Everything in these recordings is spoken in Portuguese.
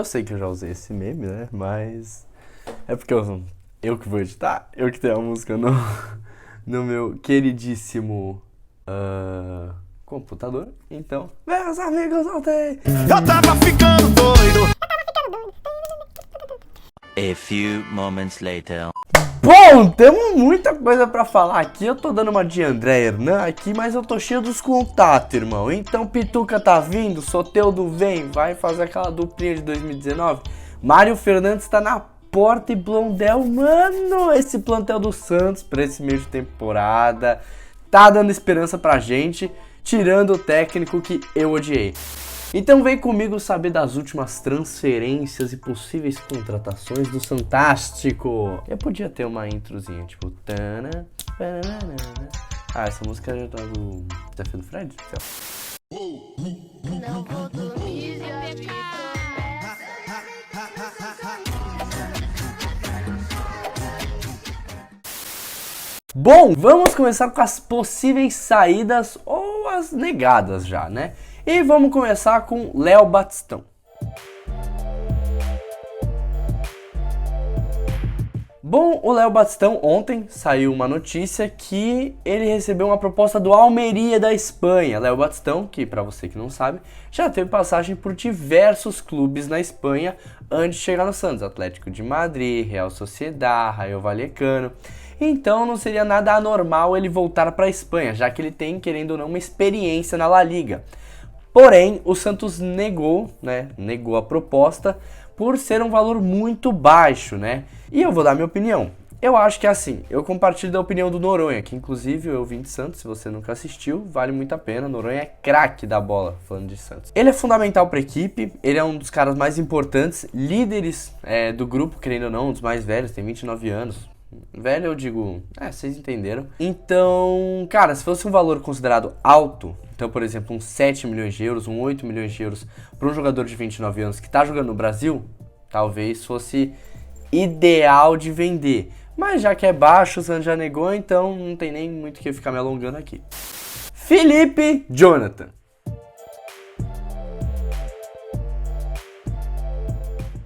Eu sei que eu já usei esse meme, né? Mas é porque eu que vou editar, eu que tenho a música no meu queridíssimo computador. Então, meus amigos, voltei! Eu tava ficando doido. A few moments later. Bom, temos muita coisa pra falar aqui. Eu tô dando uma de André Hernan aqui, mas eu tô cheio dos contatos, irmão. Então, Pituca tá vindo, Soteldo vem, vai fazer aquela duplinha de 2019. Mário Fernandes tá na porta e Blondel, mano, esse plantel do Santos pra esse meio de temporada tá dando esperança pra gente, tirando o técnico que eu odiei. Então vem comigo saber das últimas transferências e possíveis contratações do Fantástico. Eu podia ter uma introzinha, tipo... Tana, panana. Ah, essa música já tá do Desafio do Fred? Não vou dormir, Bom, vamos começar com as possíveis saídas ou as negadas já, né? E vamos começar com Léo Batistão. Bom, o Léo Batistão, ontem saiu uma notícia que ele recebeu uma proposta do Almeria da Espanha. Léo Batistão, que para você que não sabe, já teve passagem por diversos clubes na Espanha antes de chegar no Santos. Atlético de Madrid, Real Sociedad, Rayo Vallecano. Então não seria nada anormal ele voltar para a Espanha, já que ele tem, querendo ou não, uma experiência na La Liga. Porém, o Santos negou a proposta por ser um valor muito baixo, né? E eu vou dar minha opinião. Eu acho que é assim, eu compartilho da opinião do Noronha, que inclusive eu vim de Santos, se você nunca assistiu, vale muito a pena. Noronha é craque da bola, falando de Santos. Ele é fundamental para a equipe, ele é um dos caras mais importantes, líderes do grupo, querendo ou não, um dos mais velhos, tem 29 anos. Velho, eu digo, vocês entenderam. Então, cara, se fosse um valor considerado alto, então, por exemplo, uns 7 milhões de euros, uns 8 milhões de euros para um jogador de 29 anos que tá jogando no Brasil, talvez fosse ideal de vender. Mas já que é baixo, o Santos já negou, então não tem nem muito o que ficar me alongando aqui. Felipe Jonathan.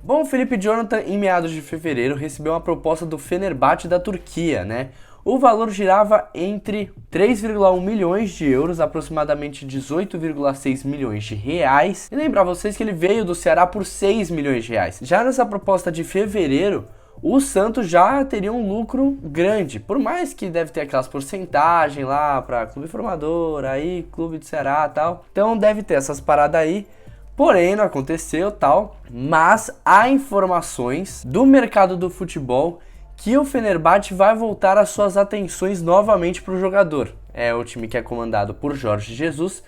Bom, o Felipe Jonathan, em meados de fevereiro, recebeu uma proposta do Fenerbahçe da Turquia, né? O valor girava entre 3,1 milhões de euros, aproximadamente 18,6 milhões de reais. E lembrar vocês que ele veio do Ceará por 6 milhões de reais. Já nessa proposta de fevereiro, o Santos já teria um lucro grande, por mais que deve ter aquelas porcentagens lá para clube formador, aí clube do Ceará e tal. Então deve ter essas paradas aí. Porém, não aconteceu tal, mas há informações do mercado do futebol que o Fenerbahçe vai voltar as suas atenções novamente para o jogador. É o time que é comandado por Jorge Jesus,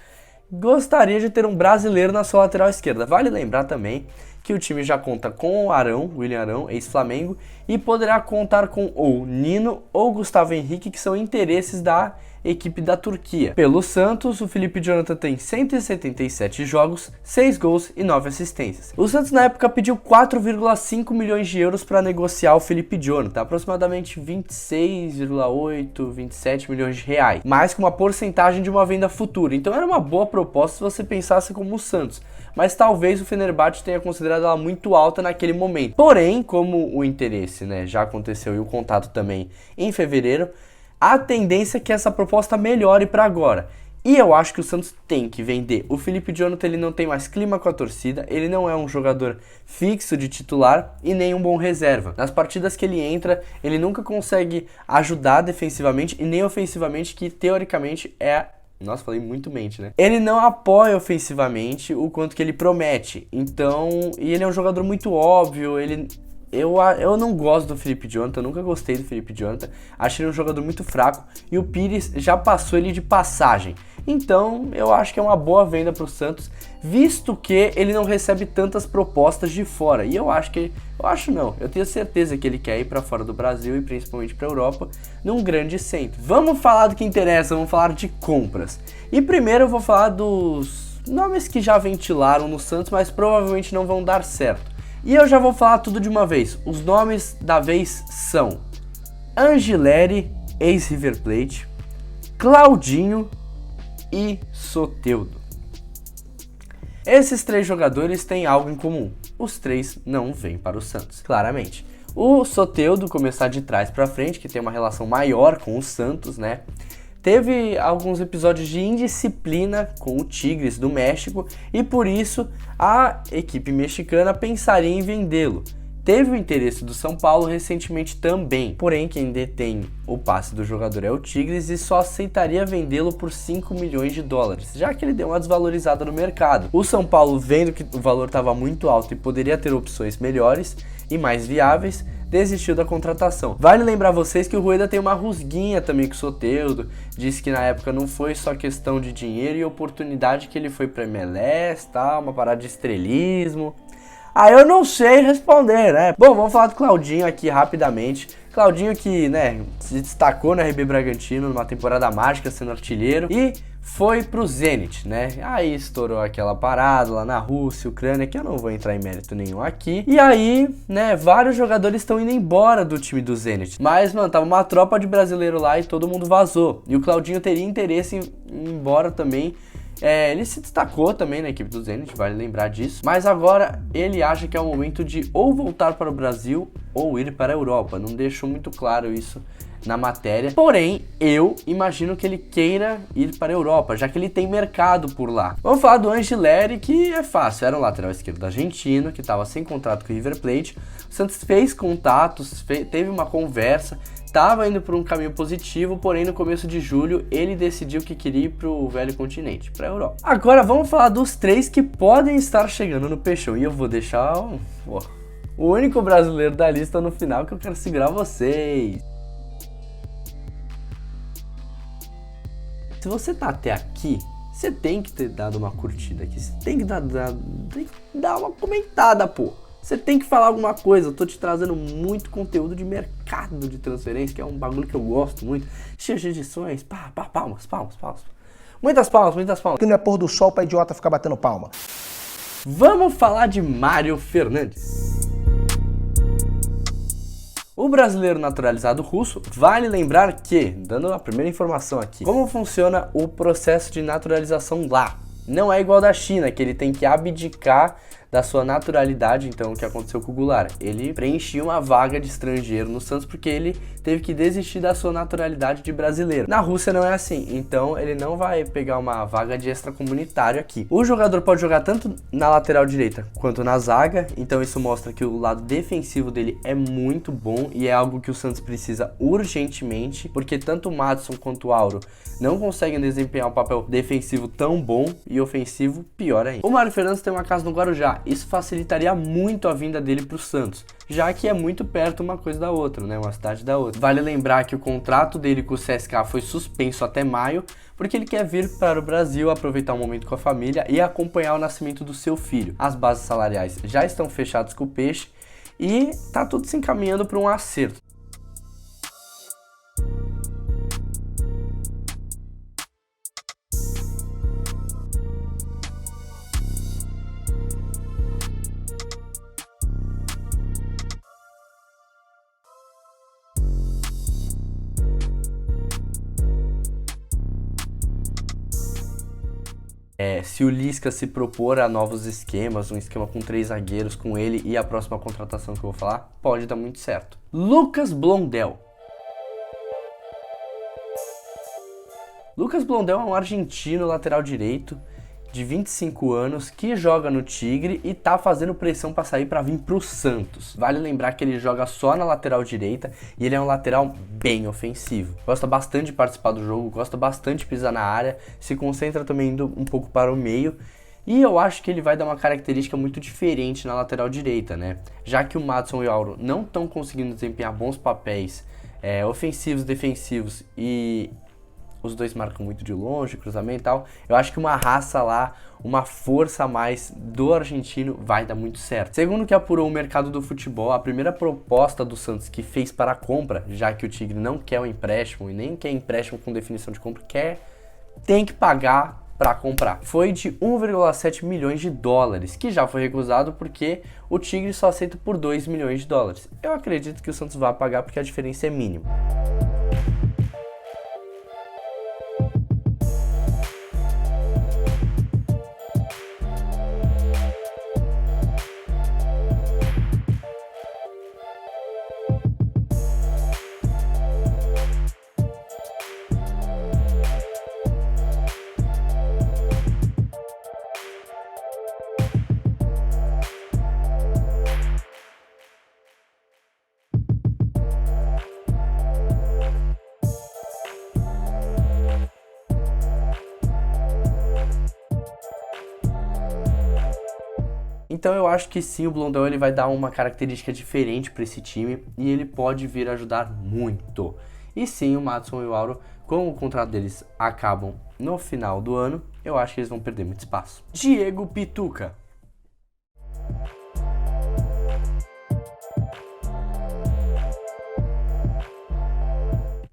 gostaria de ter um brasileiro na sua lateral esquerda. Vale lembrar também que o time já conta com o Arão, William Arão, ex-Flamengo, e poderá contar com ou Nino ou Gustavo Henrique, que são interesses da equipe da Turquia. Pelo Santos, o Felipe Jonathan tem 177 jogos, 6 gols e 9 assistências. O Santos na época pediu 4,5 milhões de euros para negociar o Felipe Jonathan, aproximadamente 26,8, 27 milhões de reais, mais com uma porcentagem de uma venda futura. Então era uma boa proposta se você pensasse como o Santos, mas talvez o Fenerbahçe tenha considerado ela muito alta naquele momento. Porém, como o interesse, já aconteceu e o contato também em fevereiro, a tendência é que essa proposta melhore para agora. E eu acho que o Santos tem que vender. O Felipe Jonathan, ele não tem mais clima com a torcida, ele não é um jogador fixo de titular e nem um bom reserva. Nas partidas que ele entra, ele nunca consegue ajudar defensivamente e nem ofensivamente, que teoricamente é... Nossa, falei muito mente, né? Ele não apoia ofensivamente o quanto que ele promete. Então, e ele é um jogador muito óbvio, Eu não gosto do Felipe Jonathan, nunca gostei do Felipe Jonathan, acho ele um jogador muito fraco e o Pires já passou ele de passagem. Então eu acho que é uma boa venda para o Santos, visto que ele não recebe tantas propostas de fora. E eu tenho certeza que ele quer ir para fora do Brasil e principalmente para a Europa, num grande centro. Vamos falar do que interessa, vamos falar de compras. E primeiro eu vou falar dos nomes que já ventilaram no Santos, mas provavelmente não vão dar certo. E eu já vou falar tudo de uma vez. Os nomes da vez são Angileri, ex-River Plate, Claudinho e Soteldo. Esses três jogadores têm algo em comum. os 3 não vêm para o Santos, claramente. O Soteldo começar de trás para frente, que tem uma relação maior com o Santos, né? Teve alguns episódios de indisciplina com o Tigres do México e por isso a equipe mexicana pensaria em vendê-lo. Teve o interesse do São Paulo recentemente também, porém quem detém o passe do jogador é o Tigres e só aceitaria vendê-lo por 5 milhões de dólares, já que ele deu uma desvalorizada no mercado. O São Paulo, vendo que o valor estava muito alto e poderia ter opções melhores e mais viáveis, desistiu da contratação. Vale lembrar vocês que o Rueda tem uma rusguinha também com o Soteldo, disse que na época não foi só questão de dinheiro e oportunidade que ele foi para MLS, tá? Uma parada de estrelismo. Eu não sei responder, né? Bom, vamos falar do Claudinho aqui rapidamente. Claudinho que, né, se destacou na RB Bragantino numa temporada mágica sendo artilheiro e foi pro Zenit, né? Aí estourou aquela parada lá na Rússia, Ucrânia, que eu não vou entrar em mérito nenhum aqui. E aí, né, vários jogadores estão indo embora do time do Zenit. Mas, mano, tava uma tropa de brasileiro lá e todo mundo vazou. E o Claudinho teria interesse em ir embora também. Ele se destacou também na equipe do Zenit, vale lembrar disso. Mas agora ele acha que é o momento de ou voltar para o Brasil ou ir para a Europa. Não deixou muito claro isso na matéria. Porém, eu imagino que ele queira ir para a Europa, já que ele tem mercado por lá. Vamos falar do Angileri, que é fácil. Era um lateral esquerdo argentino, que estava sem contrato com o River Plate. O Santos fez contatos, teve uma conversa, estava indo por um caminho positivo, porém no começo de julho ele decidiu que queria ir para o velho continente, para a Europa. Agora vamos falar dos 3 que podem estar chegando no Peixão. E eu vou deixar o único brasileiro da lista no final, que eu quero segurar vocês. Se você tá até aqui, você tem que ter dado uma curtida aqui, você tem que dar uma comentada, pô. Você tem que falar alguma coisa. Eu tô te trazendo muito conteúdo de mercado de transferência, que é um bagulho que eu gosto muito. Cheio de edições, palmas. Muitas palmas. Que não é pôr do sol pra idiota ficar batendo palma. Vamos falar de Mário Fernandes. O brasileiro naturalizado russo, vale lembrar que, dando a primeira informação aqui, como funciona o processo de naturalização lá. Não é igual da China, que ele tem que abdicar da sua naturalidade. Então, o que aconteceu com o Goulart? Ele preenchia uma vaga de estrangeiro no Santos porque ele teve que desistir da sua naturalidade de brasileiro. Na Rússia não é assim, então ele não vai pegar uma vaga de extracomunitário aqui. O jogador pode jogar tanto na lateral direita quanto na zaga, então isso mostra que o lado defensivo dele é muito bom e é algo que o Santos precisa urgentemente, porque tanto o Maddison quanto o Auro não conseguem desempenhar um papel defensivo tão bom e ofensivo pior ainda. O Mário Fernandes tem uma casa no Guarujá, isso facilitaria muito a vinda dele para o Santos, já que é muito perto uma coisa da outra, né? Uma cidade da outra. Vale lembrar que o contrato dele com o CSKA foi suspenso até maio, porque ele quer vir para o Brasil, aproveitar um momento com a família e acompanhar o nascimento do seu filho. As bases salariais já estão fechadas com o Peixe e tá tudo se encaminhando para um acerto. Se o Lisca se propor a novos esquemas, um esquema com 3 zagueiros com ele e a próxima contratação que eu vou falar, pode dar muito certo. Lucas Blondel. Lucas Blondel é um argentino lateral direito de 25 anos que joga no Tigre e tá fazendo pressão para sair para vir pro Santos. Vale lembrar que ele joga só na lateral direita e ele é um lateral bem ofensivo. Gosta bastante de participar do jogo, gosta bastante de pisar na área, se concentra também indo um pouco para o meio. E eu acho que ele vai dar uma característica muito diferente na lateral direita, né? Já que o Maddison e o Auro não estão conseguindo desempenhar bons papéis ofensivos, defensivos e os dois marcam muito de longe, cruzamento e tal. Eu acho que uma raça lá, uma força a mais do argentino vai dar muito certo. Segundo o que apurou o mercado do futebol, a primeira proposta do Santos que fez para a compra, já que o Tigre não quer um empréstimo e nem quer empréstimo com definição de compra, tem que pagar para comprar. Foi de 1,7 milhões de dólares, que já foi recusado porque o Tigre só aceita por 2 milhões de dólares. Eu acredito que o Santos vai pagar porque a diferença é mínima. Então eu acho que sim, o Blondão ele vai dar uma característica diferente para esse time e ele pode vir ajudar muito. E sim, o Madison e o Auro, como o contrato deles acabam no final do ano, eu acho que eles vão perder muito espaço. Diego Pituca.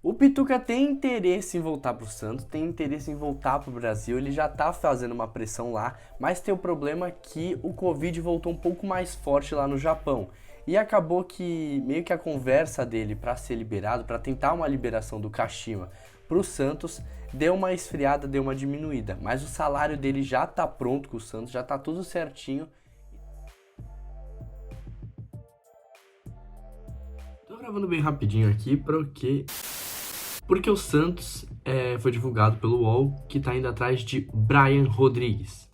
O Pituca tem interesse em voltar para o Santos, tem interesse em voltar para o Brasil, ele já tá fazendo uma pressão lá, mas tem o problema que o Covid voltou um pouco mais forte lá no Japão. E acabou que meio que a conversa dele para ser liberado, para tentar uma liberação do Kashima para o Santos, deu uma esfriada, deu uma diminuída. Mas o salário dele já tá pronto com o Santos, já tá tudo certinho. Tô gravando bem rapidinho aqui porque o Santos foi divulgado pelo UOL que tá indo atrás de Brian Rodrigues.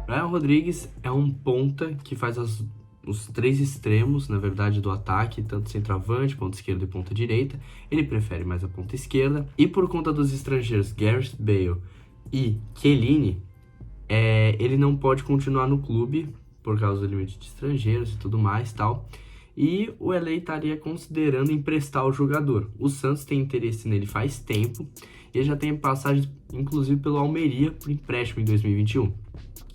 Brian Rodrigues é um ponta que faz os três extremos, na verdade, do ataque, tanto centroavante, ponta esquerda e ponta direita. Ele prefere mais a ponta esquerda. E por conta dos estrangeiros Gareth Bale e Chiellini, ele não pode continuar no clube por causa do limite de estrangeiros e tudo mais tal. E o LA estaria considerando emprestar o jogador. O Santos tem interesse nele faz tempo e já tem passagem, inclusive, pelo Almeria por empréstimo em 2021.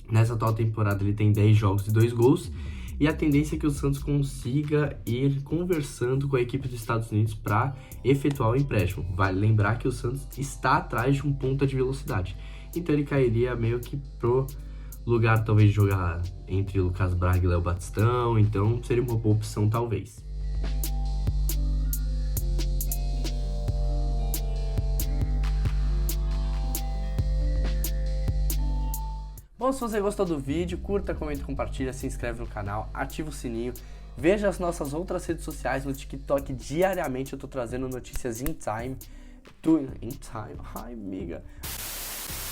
Nessa atual temporada ele tem 10 jogos e 2 gols. E a tendência é que o Santos consiga ir conversando com a equipe dos Estados Unidos para efetuar o empréstimo. Vale lembrar que o Santos está atrás de um ponta de velocidade. Então ele cairia meio que pro lugar talvez de jogar entre Lucas Braga e Léo Batistão, então seria uma boa opção talvez. Bom, se você gostou do vídeo, curta, comenta, compartilha, se inscreve no canal, ativa o sininho, veja as nossas outras redes sociais, no TikTok diariamente eu tô trazendo notícias in time. Ai, amiga.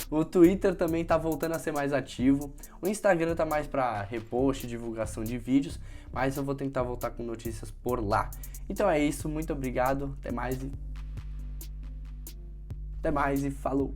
O Twitter também tá voltando a ser mais ativo. O Instagram tá mais para repost, divulgação de vídeos, mas eu vou tentar voltar com notícias por lá. Então é isso, muito obrigado, até mais e falou!